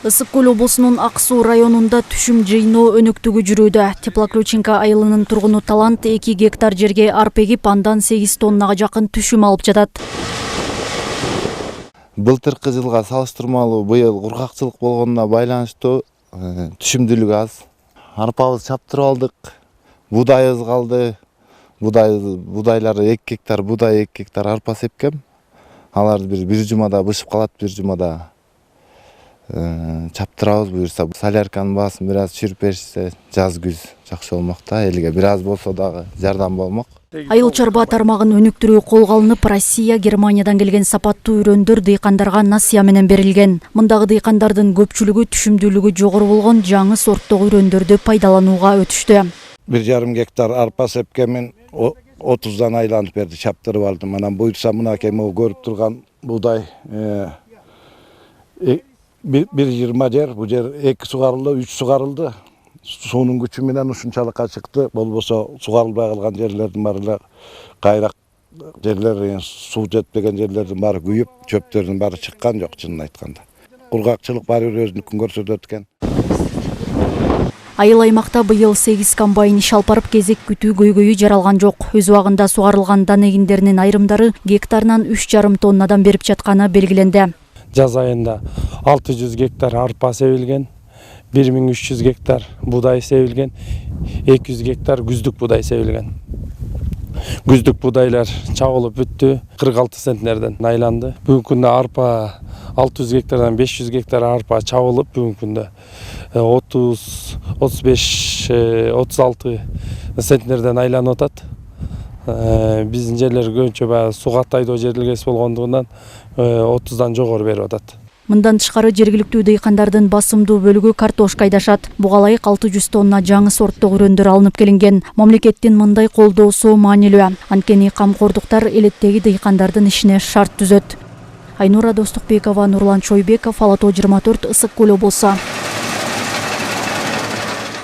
Ысык Көл облусунун Ак Суу районунда түшүм жыйноо өнөктүгү жүрүүдө. Теплоключенко айылынын тургуну Талант 2 гектар жерге арпа эгип, андан 8 тоннага жакын түшүм алып жатат. Былтыркы жылга салыштырмалуу быйыл кургакчылык болгонуна байланыштуу түшүмдүүлүк аз. Арпабыз чаптырып алдык, будайыбыз калды. Будайлар 2 гектар будай, 2 гектар арпа сепкем. Аларды бир жумада бышып калат, бир жумада чаптырабыз буюрса. Солярканын баасын бир аз түшүрүп беришсе, жаз-күз жакшы болмок да, элге бир аз болсо дагы жардам болмок. Айыл чарба тармагын өнүктүрүү колго алынып, Россия, Германиядан келген сапаттуу үйрөндөр дыйкандарга насыя менен берилген. Мындагы дыйкандардын көпчүлүгү түшүмдүүлүгү жогору болгон жаңы сорттогу үйрөндөрдү пайдаланууга өтүштү. 1,5 гектар арпа сепкемин 30дан айланып берди, чаптырып алдым. Анан буйрса мынакей могу көрүп турган будай 1,20 жер, бу жер 2 сугарылды, 3 сугарылды. Суунун күчү менен ушунчалыкка чыкты. Болбосо сугарылбай калган жерлердин баары эле кайрак жерлер, суу жетпеген жерлердин баары күйүп, чөптөрдүн баары чыккан жок, чынын айтканда. Кургакчылык баары бир өзүнүкүн көрсөтөт экен. Айыл аймакта быйыл 8 комбайн иш алып барып, кезек күтүү көйгөйү жаралган жок. Өз убагында сугарылган дан эгиндеринин айрымдары гектарынан 3,5 тоннадан берип жатканы белгиленди. Жаз айында 600 гектар арпа себилген, 1300 гектар будай себилген, 200 гектар күздүк будай себилген. Күздүк будайлар чабылып бүттү, 46 центнерден айланды. Бүгүнкү күндө арпа 600 гектардан 500 гектар арпа чабылып, бүгүнкү күндө 30, 35, 36 центнерден айланып атат. Биздин жерлер көбүнчө суга тайдоо жерлер болгондугунан 30дан жогору берип атат. Мындан тышкары жергиликтүү дыйкандардын басымдуу бөлүгү картошка айдашат. Буга ылайык 600 тонна жаңы сорттогу үйрөндөр алынып келинген. Мамлекеттин мындай колдоосу маанилүү. Анткени камкордуктар элеттеги дыйкандардын ишине шарт түзөт. Айнура Достукбекова, Нурлан Чойбеков, Ала Тоо 24, Ысык Көл облусу.